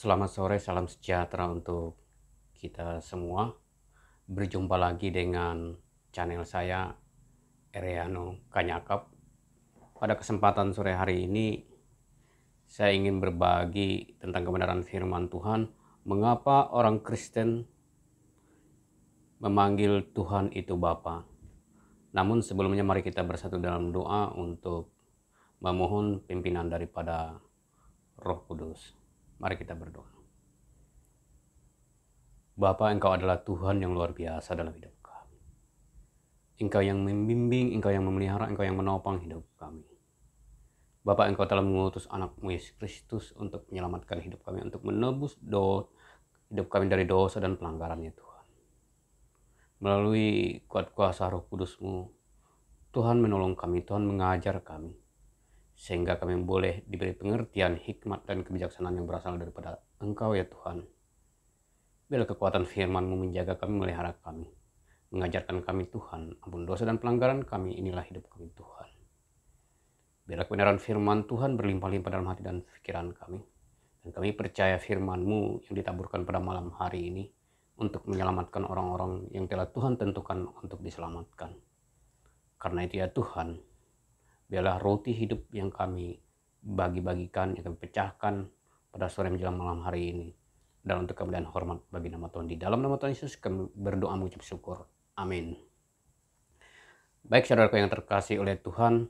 Selamat sore, salam sejahtera untuk kita semua. Berjumpa lagi dengan channel saya, Ereano Kanyakap. Pada kesempatan sore hari ini, saya ingin berbagi tentang kebenaran firman Tuhan. Mengapa orang Kristen memanggil Tuhan itu Bapa? Namun sebelumnya mari kita bersatu dalam doa untuk memohon pimpinan daripada Roh Kudus. Mari kita berdoa. Bapa, Engkau adalah Tuhan yang luar biasa dalam hidup kami. Engkau yang membimbing, Engkau yang memelihara, Engkau yang menopang hidup kami. Bapa, Engkau telah mengutus anak-Mu Yesus Kristus untuk menyelamatkan hidup kami, untuk menebus hidup kami dari dosa dan pelanggarannya Tuhan. Melalui kuat kuasa Roh Kudus-Mu, Tuhan menolong kami, Tuhan mengajar kami, sehingga kami boleh diberi pengertian, hikmat, dan kebijaksanaan yang berasal daripada Engkau ya Tuhan. Biarlah kekuatan firman-Mu menjaga kami, memelihara kami, mengajarkan kami Tuhan, ampun dosa dan pelanggaran kami, inilah hidup kami Tuhan. Biarlah kebenaran firman Tuhan berlimpah-limpah dalam hati dan pikiran kami. Dan kami percaya firman-Mu yang ditaburkan pada malam hari ini untuk menyelamatkan orang-orang yang telah Tuhan tentukan untuk diselamatkan. Karena itu ya Tuhan, biarlah roti hidup yang kami bagi-bagikan, yang kami pecahkan pada sore menjelang malam hari ini, dan untuk kemuliaan hormat bagi nama Tuhan. Di dalam nama Tuhan Yesus kami berdoa mengucap syukur. Amin. Baik saudaraku yang terkasih oleh Tuhan,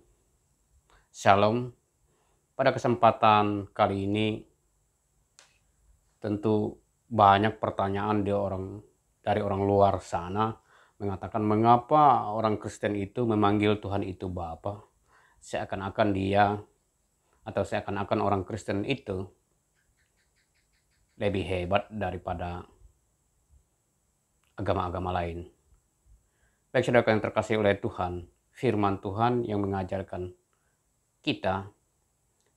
Shalom. Pada kesempatan kali ini tentu banyak pertanyaan dari orang luar sana mengatakan mengapa orang Kristen itu memanggil Tuhan itu Bapa. Seakan-akan orang Kristen itu lebih hebat daripada agama-agama lain. Baik saudara yang terkasih oleh Tuhan, firman Tuhan yang mengajarkan kita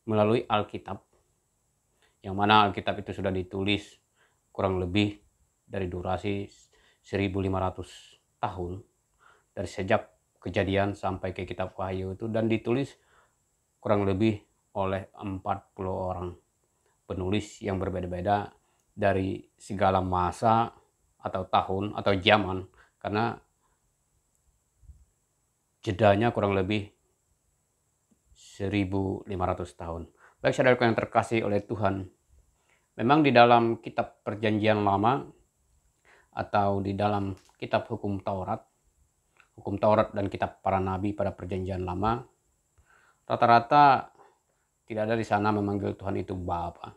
melalui Alkitab, yang mana Alkitab itu sudah ditulis kurang lebih dari durasi 1500 tahun, dari sejak Kejadian sampai ke kitab Wahyu itu, dan ditulis kurang lebih oleh 40 orang penulis yang berbeda-beda dari segala masa atau tahun atau zaman, karena jedanya kurang lebih 1500 tahun. Baik saudaraku yang terkasih oleh Tuhan, memang di dalam kitab Perjanjian Lama atau di dalam kitab Hukum Taurat dan kitab para nabi pada Perjanjian Lama, rata-rata tidak ada di sana memanggil Tuhan itu Bapa.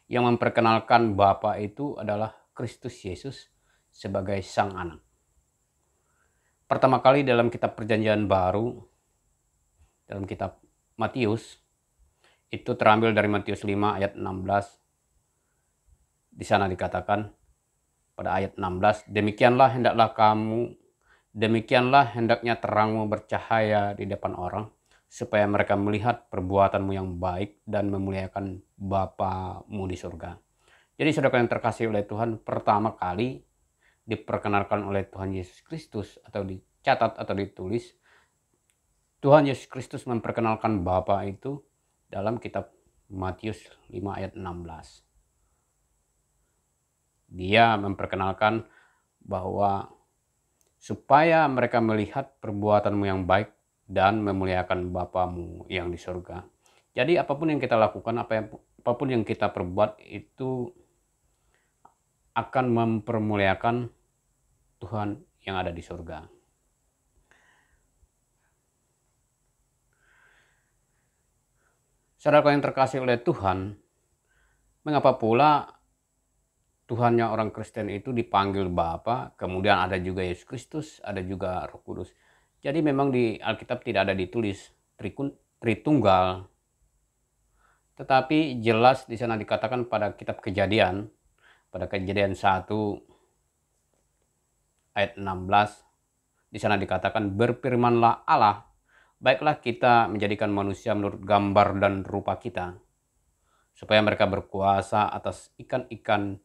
Yang memperkenalkan Bapa itu adalah Kristus Yesus sebagai Sang Anak. Pertama kali dalam kitab Perjanjian Baru, dalam kitab Matius, itu terambil dari Matius 5 ayat 16. Di sana dikatakan pada ayat 16, demikianlah hendaknya terangmu bercahaya di depan orang, supaya mereka melihat perbuatanmu yang baik dan memuliakan Bapamu di surga. Jadi saudara yang terkasih oleh Tuhan, pertama kali diperkenalkan oleh Tuhan Yesus Kristus atau dicatat atau ditulis, Tuhan Yesus Kristus memperkenalkan Bapa itu dalam kitab Matius 5 ayat 16. Dia memperkenalkan bahwa supaya mereka melihat perbuatanmu yang baik dan memuliakan Bapamu yang di surga. Jadi apapun yang kita lakukan, apapun yang kita perbuat itu akan mempermuliakan Tuhan yang ada di surga. Saudara yang terkasih oleh Tuhan, mengapa pula Tuhannya orang Kristen itu dipanggil Bapa, kemudian ada juga Yesus Kristus, ada juga Roh Kudus. Jadi memang di Alkitab tidak ada ditulis Tritunggal, tetapi jelas di sana dikatakan pada kitab Kejadian, pada Kejadian 1 ayat 16, di sana dikatakan, berfirmanlah Allah, baiklah kita menjadikan manusia menurut gambar dan rupa kita, supaya mereka berkuasa atas ikan-ikan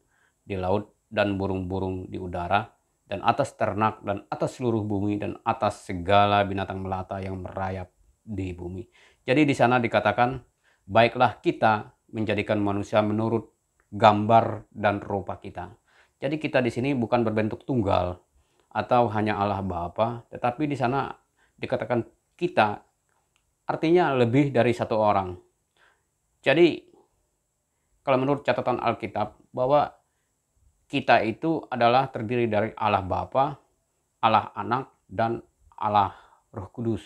di laut dan burung-burung di udara, dan atas ternak, dan atas seluruh bumi, dan atas segala binatang melata yang merayap di bumi. Jadi di sana dikatakan, baiklah kita menjadikan manusia menurut gambar dan rupa kita. Jadi kita di sini bukan berbentuk tunggal atau hanya Allah Bapa, tetapi di sana dikatakan kita artinya lebih dari satu orang. Jadi kalau menurut catatan Alkitab bahwa kita itu adalah terdiri dari Allah Bapa, Allah Anak, dan Allah Roh Kudus.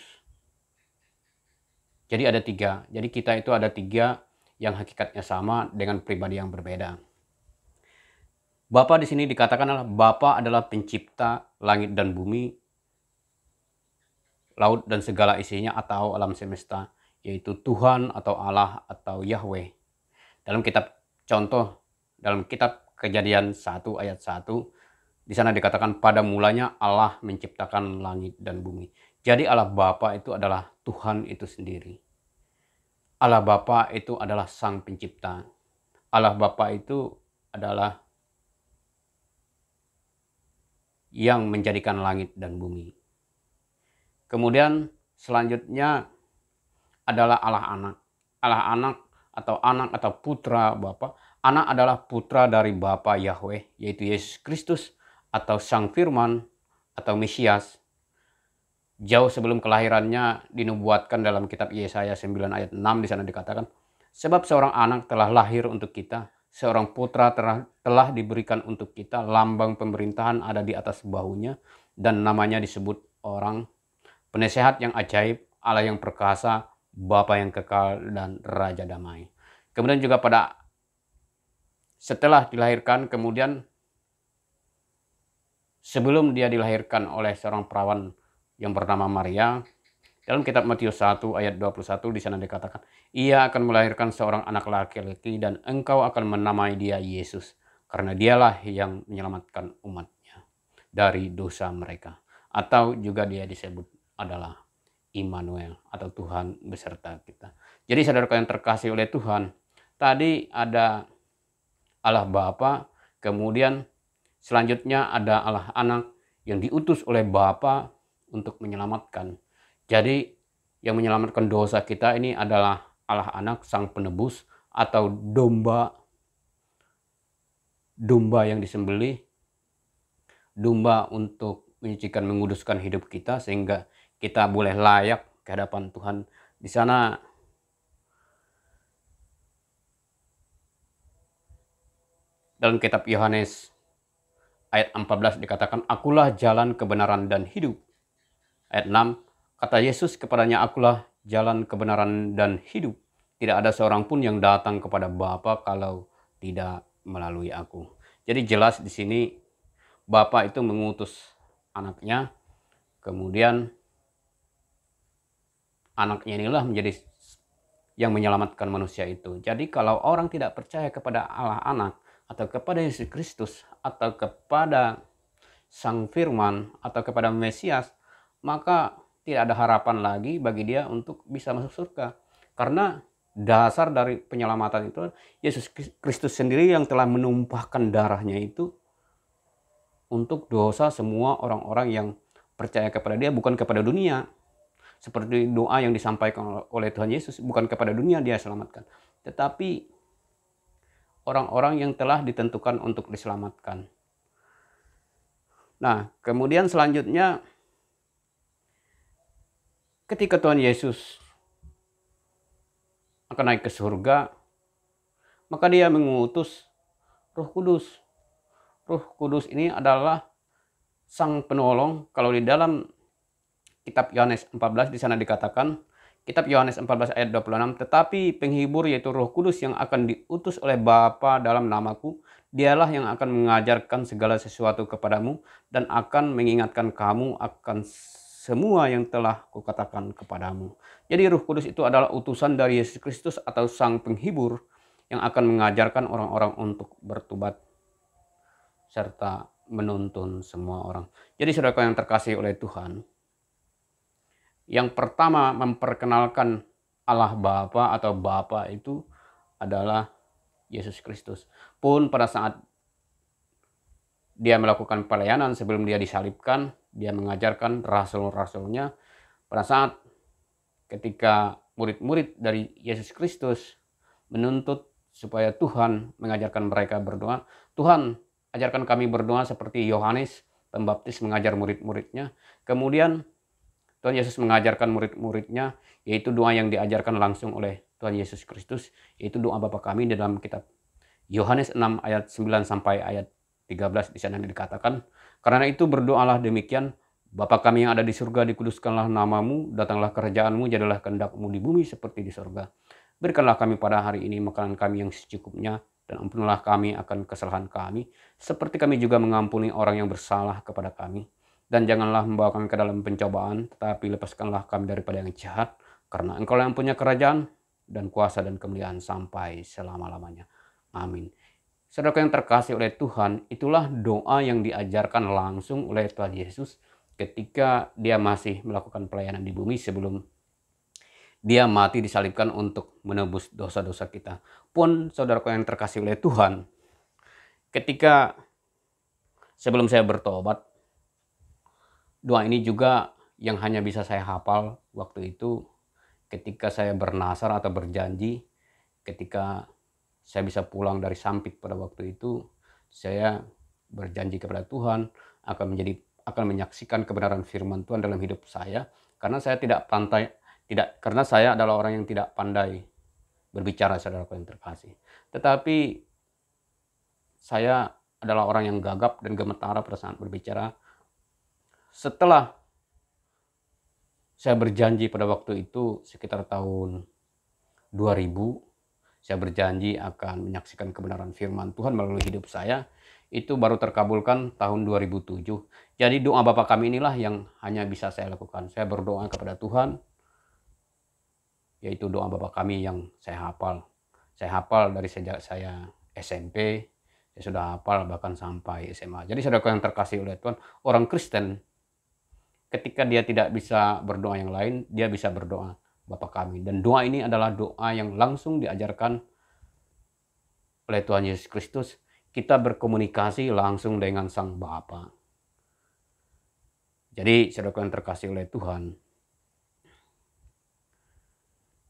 Jadi ada tiga. Jadi kita itu ada tiga yang hakikatnya sama dengan pribadi yang berbeda. Bapa di sini dikatakan adalah Bapa adalah pencipta langit dan bumi, laut dan segala isinya atau alam semesta, yaitu Tuhan atau Allah atau Yahweh. Dalam kitab contoh, dalam kitab Kejadian 1 ayat 1, di sana dikatakan pada mulanya Allah menciptakan langit dan bumi. Jadi Allah Bapa itu adalah Tuhan itu sendiri. Allah Bapa itu adalah Sang Pencipta. Allah Bapa itu adalah yang menjadikan langit dan bumi. Kemudian selanjutnya adalah Allah Anak. Allah Anak atau putra Bapa. Anak adalah putra dari Bapa Yahweh, yaitu Yesus Kristus atau Sang Firman atau Mesias. Jauh sebelum kelahirannya dinubuatkan dalam kitab Yesaya 9 ayat 6, di sana dikatakan, sebab seorang anak telah lahir untuk kita, seorang putra telah diberikan untuk kita, lambang pemerintahan ada di atas bahunya, dan namanya disebut orang penasehat yang ajaib, Allah yang perkasa, Bapa yang kekal, dan Raja damai. Kemudian juga setelah dilahirkan, kemudian sebelum dia dilahirkan oleh seorang perawan yang bernama Maria, dalam kitab Matius 1 ayat 21 di sana dikatakan, ia akan melahirkan seorang anak laki-laki dan engkau akan menamai dia Yesus, karena dialah yang menyelamatkan umatnya dari dosa mereka. Atau juga dia disebut adalah Immanuel atau Tuhan beserta kita. Jadi saudara yang terkasih oleh Tuhan, tadi ada Allah Bapa, kemudian selanjutnya ada Allah Anak yang diutus oleh Bapa untuk menyelamatkan. Jadi yang menyelamatkan dosa kita ini adalah Allah Anak, Sang Penebus atau domba yang disembelih, domba untuk menyucikan, menguduskan hidup kita sehingga kita boleh layak ke hadapan Tuhan. Di sana dalam kitab Yohanes ayat 14 dikatakan, akulah jalan kebenaran dan hidup. Ayat 6, kata Yesus kepadanya, akulah jalan kebenaran dan hidup. Tidak ada seorang pun yang datang kepada Bapa kalau tidak melalui aku. Jadi jelas di sini Bapa itu mengutus anaknya, kemudian anaknya inilah menjadi yang menyelamatkan manusia itu. Jadi kalau orang tidak percaya kepada Allah Anak atau kepada Yesus Kristus atau kepada Sang Firman atau kepada Mesias, maka tidak ada harapan lagi bagi dia untuk bisa masuk surga. Karena dasar dari penyelamatan itu Yesus Kristus sendiri yang telah menumpahkan darahnya itu untuk dosa semua orang-orang yang percaya kepada dia, bukan kepada dunia. Seperti doa yang disampaikan oleh Tuhan Yesus, bukan kepada dunia dia selamatkan, tetapi orang-orang yang telah ditentukan untuk diselamatkan. Nah, kemudian selanjutnya ketika Tuhan Yesus akan naik ke surga, maka dia mengutus Roh Kudus. Roh Kudus ini adalah Sang Penolong. Kalau di dalam kitab Yohanes 14 di sana dikatakan, kitab Yohanes 14 ayat 26, tetapi penghibur yaitu Roh Kudus yang akan diutus oleh Bapa dalam namaku, dialah yang akan mengajarkan segala sesuatu kepadamu dan akan mengingatkan kamu akan semua yang telah kukatakan kepadamu. Jadi Roh Kudus itu adalah utusan dari Yesus Kristus atau Sang Penghibur yang akan mengajarkan orang-orang untuk bertobat serta menuntun semua orang. Jadi saudara yang terkasih oleh Tuhan, yang pertama memperkenalkan Allah Bapa atau Bapa itu adalah Yesus Kristus. Pun pada saat dia melakukan pelayanan sebelum dia disalibkan, dia mengajarkan rasul-rasulnya. Pada saat ketika murid-murid dari Yesus Kristus menuntut supaya Tuhan mengajarkan mereka berdoa. Tuhan, ajarkan kami berdoa seperti Yohanes Pembaptis mengajar murid-muridnya. Kemudian Tuhan Yesus mengajarkan murid-muridnya, yaitu doa yang diajarkan langsung oleh Tuhan Yesus Kristus, yaitu doa Bapa kami di dalam kitab Yohanes 6 ayat 9 sampai ayat 13. Di sana dikatakan, karena itu berdoalah demikian, Bapa kami yang ada di surga, dikuduskanlah namamu, datanglah kerajaanmu, jadilah kehendakmu di bumi seperti di surga. Berikanlah kami pada hari ini makanan kami yang secukupnya, dan ampunilah kami akan kesalahan kami, seperti kami juga mengampuni orang yang bersalah kepada kami. Dan janganlah membawa kami ke dalam pencobaan, tetapi lepaskanlah kami daripada yang jahat, karena Engkau yang punya kerajaan, dan kuasa dan kemuliaan sampai selama-lamanya. Amin. Saudara yang terkasih oleh Tuhan, itulah doa yang diajarkan langsung oleh Tuhan Yesus ketika dia masih melakukan pelayanan di bumi sebelum dia mati disalibkan untuk menebus dosa-dosa kita. Pun saudaraku yang terkasih oleh Tuhan, ketika sebelum saya bertobat, doa ini juga yang hanya bisa saya hafal waktu itu ketika saya bernasar atau berjanji, ketika saya bisa pulang dari Sampit pada waktu itu, saya berjanji kepada Tuhan akan menyaksikan kebenaran firman Tuhan dalam hidup saya, karena saya karena saya adalah orang yang tidak pandai berbicara, saudaraku yang terkasih. Tetapi saya adalah orang yang gagap dan gemetar pada saat berbicara. Setelah saya berjanji pada waktu itu sekitar tahun 2000, saya berjanji akan menyaksikan kebenaran firman Tuhan melalui hidup saya. Itu baru terkabulkan tahun 2007. Jadi doa Bapa kami inilah yang hanya bisa saya lakukan. Saya berdoa kepada Tuhan, yaitu doa Bapa kami yang saya hafal. Saya hafal dari sejak saya SMP, saya sudah hafal bahkan sampai SMA. Jadi saudara yang terkasih oleh Tuhan, orang Kristen ketika dia tidak bisa berdoa yang lain, dia bisa berdoa Bapa kami. Dan doa ini adalah doa yang langsung diajarkan oleh Tuhan Yesus Kristus. Kita berkomunikasi langsung dengan Sang Bapa. Jadi saudara yang terkasih oleh Tuhan,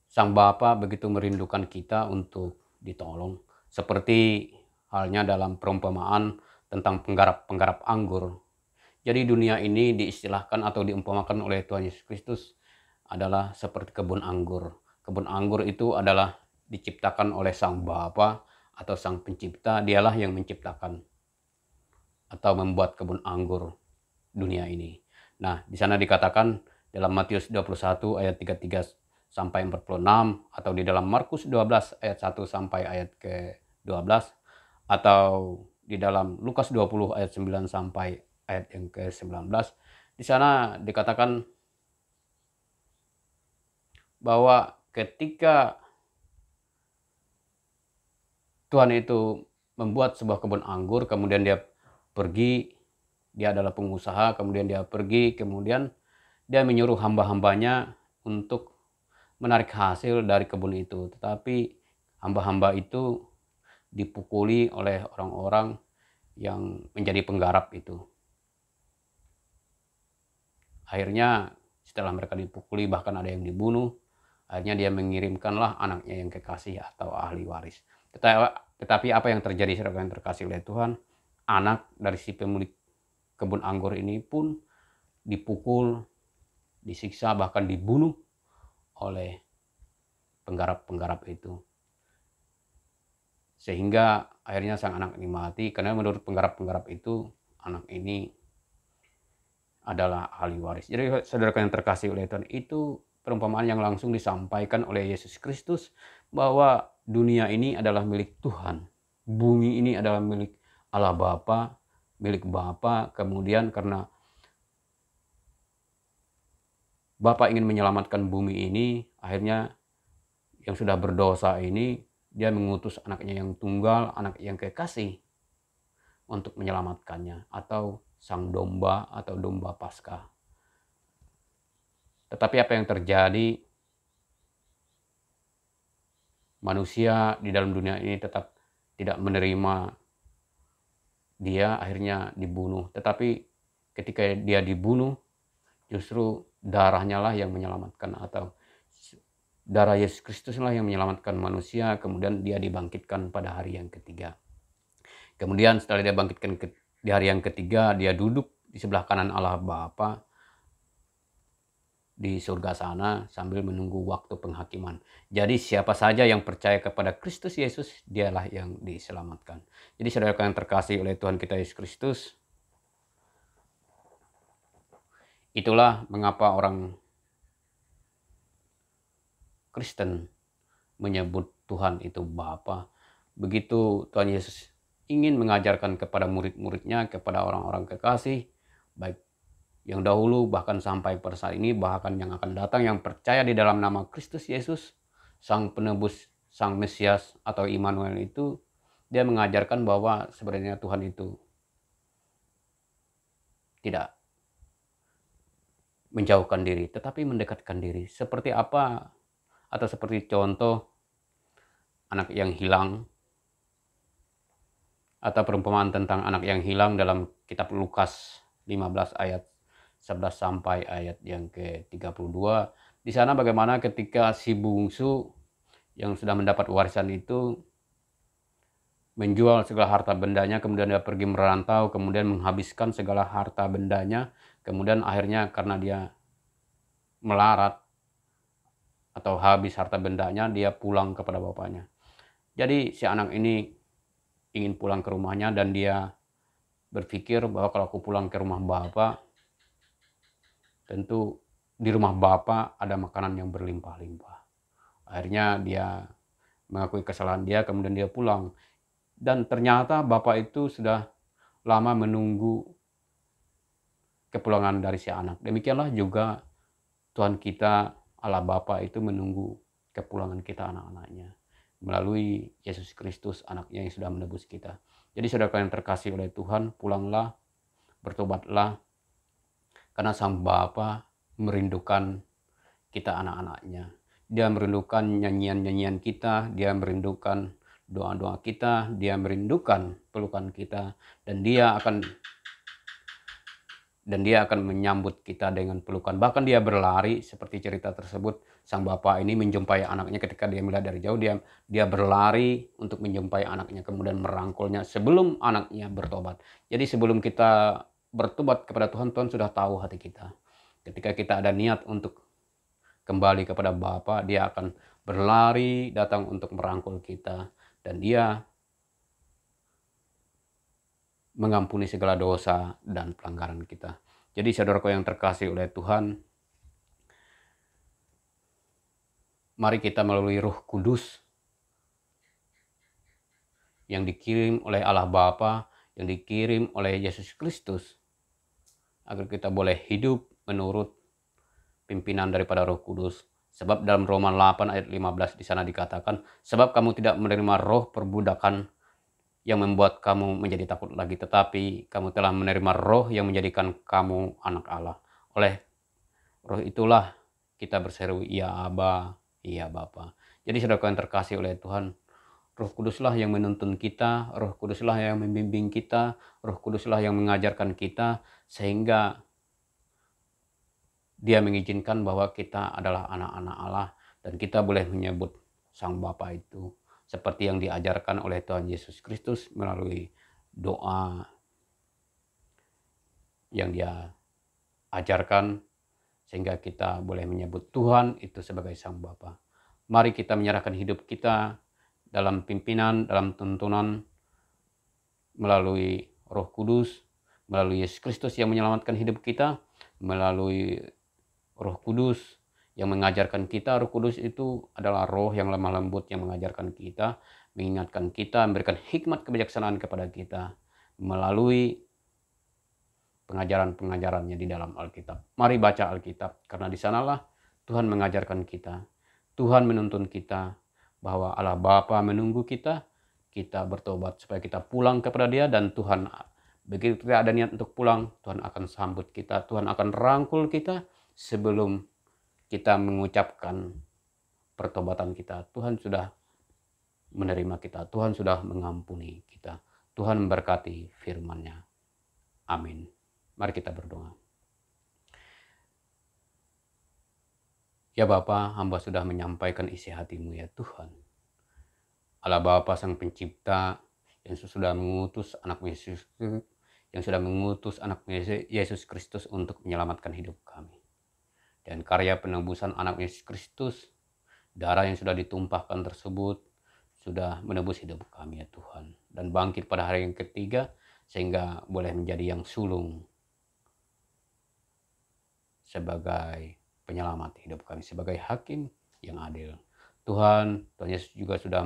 Sang Bapa begitu merindukan kita untuk ditolong. Seperti halnya dalam perumpamaan tentang penggarap-penggarap anggur. Jadi dunia ini diistilahkan atau diumpamakan oleh Tuhan Yesus Kristus adalah seperti kebun anggur. Kebun anggur itu adalah diciptakan oleh Sang Bapa atau Sang Pencipta. Dialah yang menciptakan atau membuat kebun anggur dunia ini. Nah, di sana dikatakan dalam Matius 21 ayat 33 sampai 46, atau di dalam Markus 12 ayat 1 sampai ayat ke-12, atau di dalam Lukas 20 ayat 9 sampai ayat yang ke-19. Di sana dikatakan bahwa ketika Tuhan itu membuat sebuah kebun anggur, kemudian dia pergi, dia adalah pengusaha, kemudian dia pergi, kemudian dia menyuruh hamba-hambanya untuk menarik hasil dari kebun itu. Tetapi hamba-hamba itu dipukuli oleh orang-orang yang menjadi penggarap itu. Akhirnya setelah mereka dipukuli, bahkan ada yang dibunuh, akhirnya dia mengirimkanlah anaknya yang kekasih atau ahli waris. Tetapi apa yang terjadi saudara yang terkasih oleh Tuhan, anak dari si pemilik kebun anggur ini pun dipukul, disiksa, bahkan dibunuh oleh penggarap-penggarap itu. Sehingga akhirnya sang anak ini mati, karena menurut penggarap-penggarap itu anak ini adalah ahli waris. Jadi saudara yang terkasih oleh Tuhan, itu perumpamaan yang langsung disampaikan oleh Yesus Kristus bahwa dunia ini adalah milik Tuhan. Bumi ini adalah milik Allah Bapa, milik Bapa. Kemudian karena Bapa ingin menyelamatkan bumi ini, akhirnya yang sudah berdosa ini, dia mengutus anaknya yang tunggal, anak yang kekasih, untuk menyelamatkannya, atau sang domba atau domba Paskah. Tetapi apa yang terjadi? Manusia di dalam dunia ini tetap tidak menerima dia, akhirnya dibunuh. Tetapi ketika dia dibunuh, justru darahnya lah yang menyelamatkan, atau Darah Yesus Kristuslah yang menyelamatkan manusia, kemudian dia dibangkitkan pada hari yang ketiga. Kemudian setelah dia bangkitkan di hari yang ketiga, dia duduk di sebelah kanan Allah Bapa di surga sana sambil menunggu waktu penghakiman. Jadi siapa saja yang percaya kepada Kristus Yesus, dialah yang diselamatkan. Jadi saudara yang terkasih oleh Tuhan kita Yesus Kristus, itulah mengapa orang Kristen menyebut Tuhan itu Bapa. Begitu Tuhan Yesus ingin mengajarkan kepada murid-muridnya, kepada orang-orang kekasih, baik yang dahulu bahkan sampai pada saat ini, bahkan yang akan datang, yang percaya di dalam nama Kristus Yesus, Sang Penebus, Sang Mesias atau Immanuel itu, dia mengajarkan bahwa sebenarnya Tuhan itu tidak menjauhkan diri, tetapi mendekatkan diri. Seperti apa? Atau seperti contoh anak yang hilang, atau perumpamaan tentang anak yang hilang dalam kitab Lukas 15 ayat 11 sampai ayat yang ke-32. Di sana bagaimana ketika si bungsu yang sudah mendapat warisan itu menjual segala harta bendanya, kemudian dia pergi merantau, kemudian menghabiskan segala harta bendanya, kemudian akhirnya karena dia melarat atau habis harta bendanya, dia pulang kepada bapaknya. Jadi si anak ini ingin pulang ke rumahnya dan dia berpikir bahwa kalau aku pulang ke rumah bapak, tentu di rumah bapak ada makanan yang berlimpah-limpah. Akhirnya dia mengakui kesalahan dia, kemudian dia pulang. Dan ternyata bapak itu sudah lama menunggu kepulangan dari si anak. Demikianlah juga Tuhan kita Allah Bapa itu menunggu kepulangan kita anak-anaknya melalui Yesus Kristus, anaknya yang sudah menebus kita. Jadi saudara yang terkasih oleh Tuhan, pulanglah, bertobatlah, karena Sang Bapa merindukan kita anak-anaknya. Dia merindukan nyanyian-nyanyian kita, dia merindukan doa-doa kita, dia merindukan pelukan kita, dan dia akan menyambut kita dengan pelukan. Bahkan dia berlari, seperti cerita tersebut, sang bapak ini menjumpai anaknya ketika dia melihat dari jauh, dia berlari untuk menjumpai anaknya, kemudian merangkulnya sebelum anaknya bertobat. Jadi sebelum kita bertobat kepada Tuhan, Tuhan sudah tahu hati kita. Ketika kita ada niat untuk kembali kepada Bapa, dia akan berlari datang untuk merangkul kita, dan dia mengampuni segala dosa dan pelanggaran kita. Jadi saudaraku yang terkasih oleh Tuhan, mari kita melalui Roh Kudus yang dikirim oleh Allah Bapa, yang dikirim oleh Yesus Kristus, agar kita boleh hidup menurut pimpinan daripada Roh Kudus. Sebab dalam Roma 8 ayat 15 di sana dikatakan, sebab kamu tidak menerima roh perbudakan yang membuat kamu menjadi takut lagi, tetapi kamu telah menerima roh yang menjadikan kamu anak Allah. Oleh roh itulah kita berseru, ya Aba, ya Bapa. Jadi saudara yang terkasih oleh Tuhan, Roh Kuduslah yang menuntun kita, Roh Kuduslah yang membimbing kita, Roh Kuduslah yang mengajarkan kita, sehingga Dia mengizinkan bahwa kita adalah anak-anak Allah, dan kita boleh menyebut Sang Bapa itu seperti yang diajarkan oleh Tuhan Yesus Kristus melalui doa yang Dia ajarkan, sehingga kita boleh menyebut Tuhan itu sebagai Sang Bapa. Mari kita menyerahkan hidup kita dalam pimpinan, dalam tuntunan melalui Roh Kudus, melalui Yesus Kristus yang menyelamatkan hidup kita, melalui Roh Kudus yang mengajarkan kita. Roh Kudus itu adalah roh yang lemah lembut yang mengajarkan kita, mengingatkan kita, memberikan hikmat kebijaksanaan kepada kita melalui pengajaran-pengajarannya di dalam Alkitab. Mari baca Alkitab, karena di sanalah Tuhan mengajarkan kita, Tuhan menuntun kita, bahwa Allah Bapa menunggu kita bertobat supaya kita pulang kepada Dia, dan Tuhan begitu kita ada niat untuk pulang, Tuhan akan sambut kita, Tuhan akan rangkul kita sebelum kita mengucapkan pertobatan kita. Tuhan sudah menerima kita, Tuhan sudah mengampuni kita. Tuhan memberkati firman-Nya. Amin. Mari kita berdoa. Ya Bapa, hamba sudah menyampaikan isi hatimu ya Tuhan. Allah Bapa Sang Pencipta yang sudah mengutus anak Yesus Kristus untuk menyelamatkan hidup kami. Dan karya penebusan anak Yesus Kristus, darah yang sudah ditumpahkan tersebut sudah menebus hidup kami ya Tuhan. Dan bangkit pada hari yang ketiga sehingga boleh menjadi yang sulung sebagai penyelamat hidup kami, sebagai hakim yang adil. Tuhan Yesus juga sudah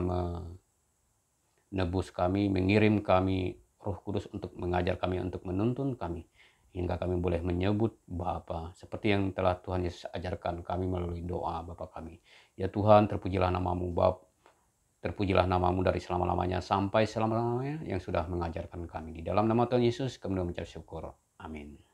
menebus kami, mengirim kami Roh Kudus untuk mengajar kami, untuk menuntun kami, hingga kami boleh menyebut Bapa, seperti yang telah Tuhan Yesus ajarkan kami melalui doa Bapa kami. Ya Tuhan, terpujilah namamu Bapa, terpujilah namamu dari selama-lamanya sampai selama-lamanya yang sudah mengajarkan kami. Di dalam nama Tuhan Yesus kami mengucap syukur. Amin.